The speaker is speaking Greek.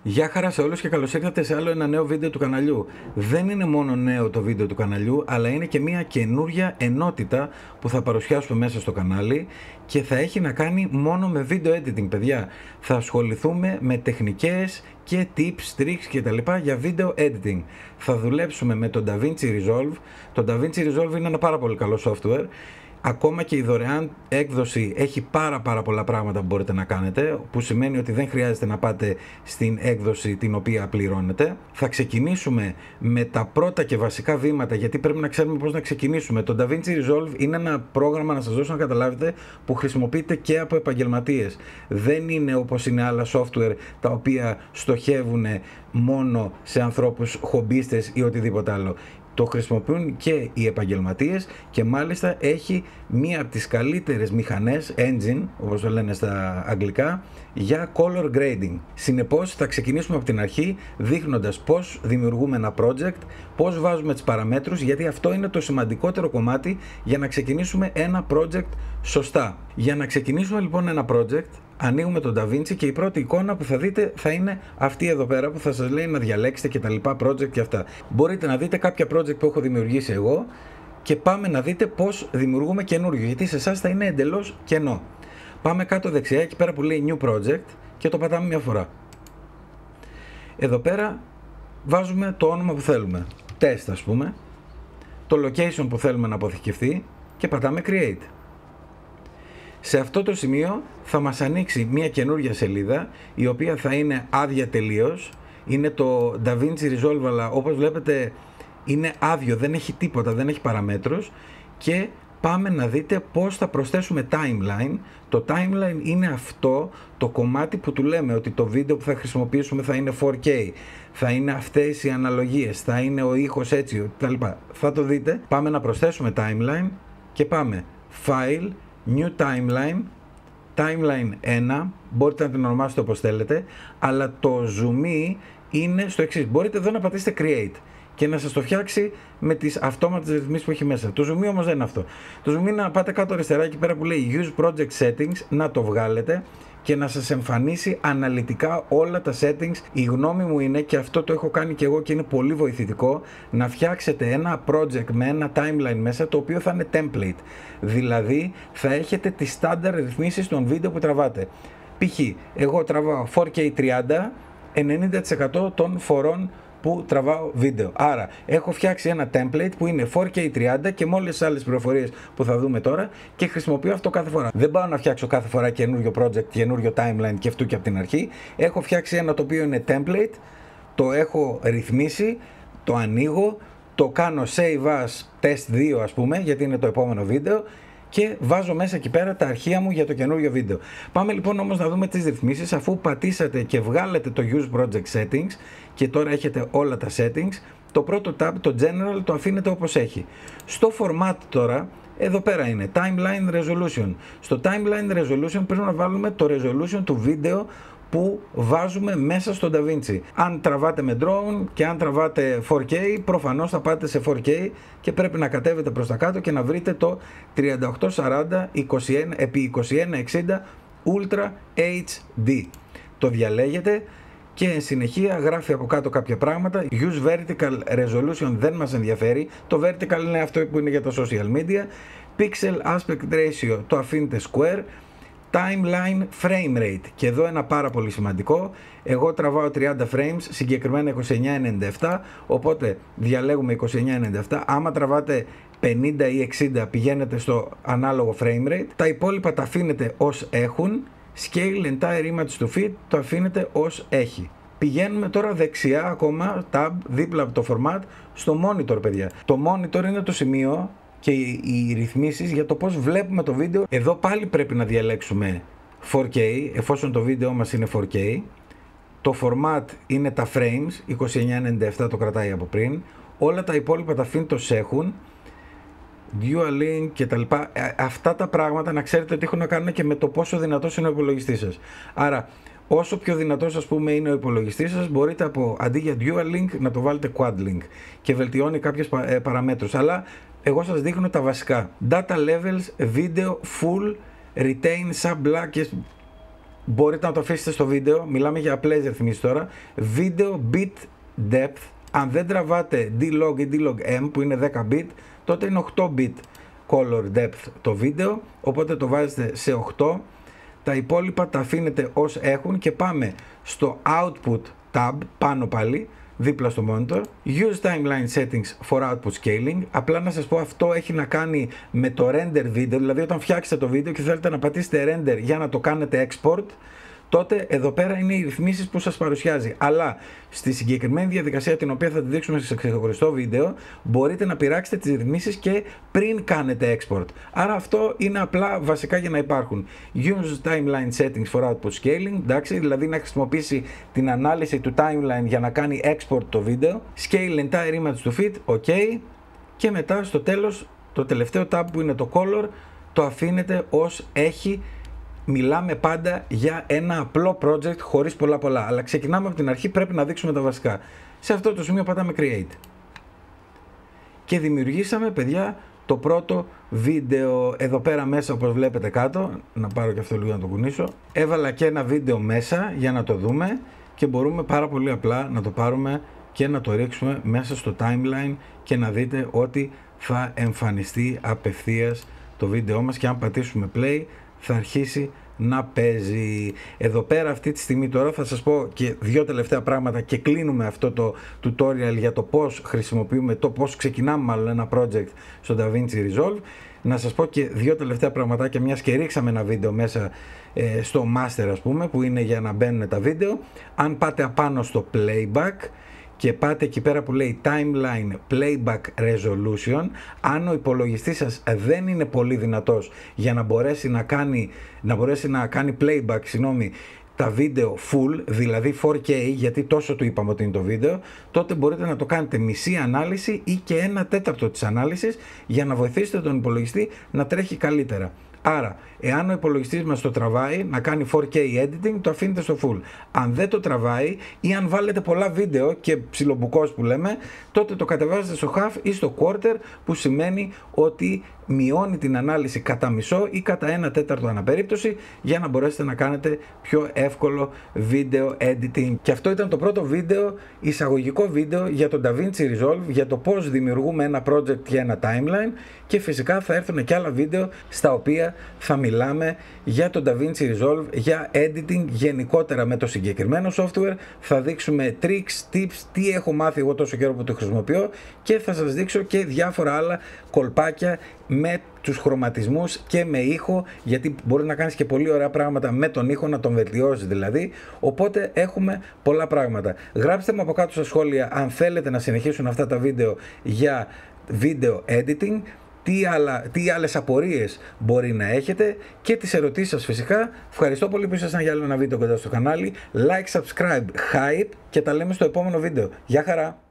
Γεια χαρά σε όλους και καλώς ήρθατε σε άλλο ένα νέο βίντεο του καναλιού. Δεν είναι μόνο νέο το βίντεο του καναλιού, αλλά είναι και μια καινούρια ενότητα που θα παρουσιάσουμε μέσα στο κανάλι και θα έχει να κάνει μόνο με video editing, παιδιά. Θα ασχοληθούμε με τεχνικές και tips, tricks και τα λοιπά για video editing. Θα δουλέψουμε με το DaVinci Resolve. Το DaVinci Resolve είναι ένα πάρα πολύ καλό software. Ακόμα και η δωρεάν έκδοση έχει πάρα πολλά πράγματα που μπορείτε να κάνετε, που σημαίνει ότι δεν χρειάζεται να πάτε στην έκδοση την οποία πληρώνετε. Θα ξεκινήσουμε με τα πρώτα και βασικά βήματα, γιατί πρέπει να ξέρουμε πώς να ξεκινήσουμε. Το DaVinci Resolve είναι ένα πρόγραμμα, να σας δώσω να καταλάβετε, που χρησιμοποιείται και από επαγγελματίες. Δεν είναι όπως είναι άλλα software τα οποία στοχεύουν μόνο σε ανθρώπους χομπίστες ή οτιδήποτε άλλο. Το χρησιμοποιούν και οι επαγγελματίες και μάλιστα έχει μία από τις καλύτερες μηχανές, engine όπως το λένε στα αγγλικά, για color grading. Συνεπώς θα ξεκινήσουμε από την αρχή δείχνοντας πώς δημιουργούμε ένα project, πώς βάζουμε τις παραμέτρους, γιατί αυτό είναι το σημαντικότερο κομμάτι για να ξεκινήσουμε ένα project σωστά. Για να ξεκινήσουμε λοιπόν ένα project, ανοίγουμε τον DaVinci και η πρώτη εικόνα που θα δείτε θα είναι αυτή εδώ πέρα που θα σας λέει να διαλέξετε και τα λοιπά project και αυτά. Μπορείτε να δείτε κάποια project που έχω δημιουργήσει εγώ και πάμε να δείτε πώς δημιουργούμε καινούριο, γιατί σε εσάς θα είναι εντελώς κενό. Πάμε κάτω δεξιά, εκεί πέρα που λέει New Project και το πατάμε μια φορά. Εδώ πέρα βάζουμε το όνομα που θέλουμε, Test ας πούμε, το location που θέλουμε να αποθηκευτεί και πατάμε Create. Σε αυτό το σημείο θα μας ανοίξει μια καινούργια σελίδα η οποία θα είναι άδεια τελείως. Είναι το DaVinci Resolve, αλλά όπως βλέπετε είναι άδειο, δεν έχει τίποτα, δεν έχει παραμέτρους και πάμε να δείτε πώς θα προσθέσουμε timeline. Το timeline είναι αυτό το κομμάτι που του λέμε ότι το βίντεο που θα χρησιμοποιήσουμε θα είναι 4K, θα είναι αυτές οι αναλογίες, θα είναι ο ήχος έτσι, κτλ. Θα το δείτε. Πάμε να προσθέσουμε timeline και πάμε File, New Timeline, Timeline 1, μπορείτε να την ονομάσετε όπως θέλετε, αλλά το zoom είναι στο εξής. Μπορείτε εδώ να πατήσετε Create και να σας το φτιάξει με τις αυτόματες ρυθμίσεις που έχει μέσα. Το zoom όμως δεν είναι αυτό. Το zoom είναι να πάτε κάτω αριστερά εκεί πέρα που λέει Use Project Settings, να το βγάλετε και να σας εμφανίσει αναλυτικά όλα τα settings. Η γνώμη μου είναι, και αυτό το έχω κάνει και εγώ και είναι πολύ βοηθητικό, να φτιάξετε ένα project με ένα timeline μέσα το οποίο θα είναι template. Δηλαδή θα έχετε τις standard ρυθμίσεις των βίντεο που τραβάτε. Π.χ. εγώ τραβάω 4K 30, 90% των φορών που τραβάω βίντεο. Άρα έχω φτιάξει ένα template που είναι 4K 30 και με όλες τις άλλες πληροφορίες που θα δούμε τώρα και χρησιμοποιώ αυτό κάθε φορά. Δεν πάω να φτιάξω κάθε φορά καινούριο project, καινούριο timeline και αυτού και από την αρχή. Έχω φτιάξει ένα το οποίο είναι template, το έχω ρυθμίσει, το ανοίγω, το κάνω save as test 2 ας πούμε, γιατί είναι το επόμενο βίντεο, και βάζω μέσα εκεί πέρα τα αρχεία μου για το καινούριο βίντεο. Πάμε λοιπόν όμως να δούμε τις ρυθμίσεις. Αφού πατήσατε και βγάλετε το Use Project Settings και τώρα έχετε όλα τα settings, το πρώτο tab, το General, το αφήνετε όπως έχει. Στο Format τώρα, εδώ πέρα είναι Timeline Resolution. Στο Timeline Resolution πρέπει να βάλουμε το resolution του βίντεο που βάζουμε μέσα στο DaVinci. Αν τραβάτε με drone και αν τραβάτε 4K, προφανώς θα πάτε σε 4K και πρέπει να κατέβετε προς τα κάτω και να βρείτε το 3840 21x2160 Ultra HD. Το διαλέγετε και εν συνεχεία γράφει από κάτω κάποια πράγματα. Use Vertical Resolution δεν μας ενδιαφέρει. Το Vertical είναι αυτό που είναι για τα social media. Pixel Aspect Ratio το αφήνετε Square. Timeline Frame Rate, και εδώ ένα πάρα πολύ σημαντικό. Εγώ τραβάω 30 frames, συγκεκριμένα 2997, οπότε διαλέγουμε 2997. Άμα τραβάτε 50 ή 60 πηγαίνετε στο ανάλογο frame rate. Τα υπόλοιπα τα αφήνετε ως έχουν. Scale Entire Image to Fit το αφήνετε ως έχει. Πηγαίνουμε τώρα δεξιά ακόμα, tab, δίπλα από το format, στο monitor, παιδιά. Το monitor είναι το σημείο και οι ρυθμίσεις για το πώς βλέπουμε το βίντεο. Εδώ πάλι πρέπει να διαλέξουμε 4K, εφόσον το βίντεο μας είναι 4K. Το format είναι τα frames, 2997 το κρατάει από πριν. Όλα τα υπόλοιπα τα αφήνει το έχουν, dual link και τα λοιπά. Αυτά τα πράγματα να ξέρετε ότι έχουν να κάνουν και με το πόσο δυνατός είναι ο υπολογιστής σας. Άρα όσο πιο δυνατός ας πούμε είναι ο υπολογιστής σας, μπορείτε αντί για dual link να το βάλετε quad link και βελτιώνει κάποιες παραμέτρους. Αλλά εγώ σας δείχνω τα βασικά. Data levels, video, full, retain, sub black. μπορείτε να το αφήσετε στο βίντεο. Μιλάμε για απλές ρυθμίσεις τώρα. Video bit depth, αν δεν τραβάτε D-Log ή D-Log M που είναι 10 bit, τότε είναι 8 bit color depth το βίντεο, οπότε το βάζετε σε 8. Τα υπόλοιπα τα αφήνετε ως έχουν και πάμε στο output tab πάνω πάλι, δίπλα στο monitor. Use timeline settings for output scaling. Απλά να σας πω, αυτό έχει να κάνει με το render video, δηλαδή όταν φτιάξετε το βίντεο και θέλετε να πατήσετε render για να το κάνετε export, τότε εδώ πέρα είναι οι ρυθμίσεις που σας παρουσιάζει. Αλλά στη συγκεκριμένη διαδικασία, την οποία θα τη δείξουμε σε ξεχωριστό βίντεο, μπορείτε να πειράξετε τις ρυθμίσεις και πριν κάνετε export. Άρα αυτό είναι απλά βασικά για να υπάρχουν. Use timeline settings for output scaling, εντάξει, δηλαδή να χρησιμοποιήσει την ανάλυση του timeline για να κάνει export το βίντεο. Scale entire image to fit, ok. Και μετά στο τέλος, το τελευταίο tab που είναι το color, το αφήνετε ως έχει. Μιλάμε πάντα για ένα απλό project χωρίς πολλά, αλλά ξεκινάμε από την αρχή, πρέπει να δείξουμε τα βασικά. Σε αυτό το σημείο πατάμε create. Και δημιουργήσαμε, παιδιά, το πρώτο βίντεο εδώ πέρα μέσα, όπως βλέπετε κάτω. Να πάρω και αυτό λίγο να το κουνήσω. Έβαλα και ένα βίντεο μέσα για να το δούμε και μπορούμε πάρα πολύ απλά να το πάρουμε και να το ρίξουμε μέσα στο timeline και να δείτε ότι θα εμφανιστεί απευθείας το βίντεό μας και αν πατήσουμε play θα αρχίσει να παίζει. Εδώ πέρα αυτή τη στιγμή τώρα θα σας πω και δύο τελευταία πράγματα και κλείνουμε αυτό το tutorial για το πώς χρησιμοποιούμε, το πώς ξεκινάμε μάλλον ένα project στο DaVinci Resolve. Να σας πω και δύο τελευταία πραγματάκια, μιας και ρίξαμε ένα βίντεο μέσα στο master, ας πούμε, που είναι για να μπαίνουν τα βίντεο. Αν πάτε απάνω στο playback και πάτε εκεί πέρα που λέει Timeline Playback Resolution, αν ο υπολογιστής σας δεν είναι πολύ δυνατός για να μπορέσει να κάνει playback, τα βίντεο full, δηλαδή 4K, γιατί τόσο του είπαμε ότι είναι το βίντεο, τότε μπορείτε να το κάνετε μισή ανάλυση ή και 1/4 της ανάλυσης για να βοηθήσετε τον υπολογιστή να τρέχει καλύτερα. Άρα, εάν ο υπολογιστής μας το τραβάει να κάνει 4K editing, το αφήνετε στο full. Αν δεν το τραβάει ή αν βάλετε πολλά βίντεο και ψιλομπουκός που λέμε, τότε το κατεβάζετε στο half ή στο quarter, που σημαίνει ότι μειώνει την ανάλυση κατά μισό ή κατά 1/4 αναπερίπτωση για να μπορέσετε να κάνετε πιο εύκολο βίντεο editing. Και αυτό ήταν το πρώτο βίντεο, εισαγωγικό βίντεο για το DaVinci Resolve, για το πώς δημιουργούμε ένα project για ένα timeline, και φυσικά θα έρθουν και άλλα βίντεο στα οποία θα μιλάμε για το DaVinci Resolve, για editing γενικότερα με το συγκεκριμένο software. Θα δείξουμε tricks, tips, τι έχω μάθει εγώ τόσο καιρό που το χρησιμοποιώ, και θα σας δείξω και διάφορα άλλα κολπάκια με τους χρωματισμούς και με ήχο, γιατί μπορεί να κάνεις και πολύ ωραία πράγματα με τον ήχο, να τον βελτιώσεις δηλαδή. Οπότε έχουμε πολλά πράγματα. Γράψτε μου από κάτω στα σχόλια αν θέλετε να συνεχίσουν αυτά τα βίντεο για video editing, τι άλλες απορίες μπορεί να έχετε και τις ερωτήσεις σας φυσικά. Ευχαριστώ πολύ που ήσασταν για άλλο ένα βίντεο κοντά στο κανάλι. Like, subscribe, hype, και τα λέμε στο επόμενο βίντεο. Γεια χαρά!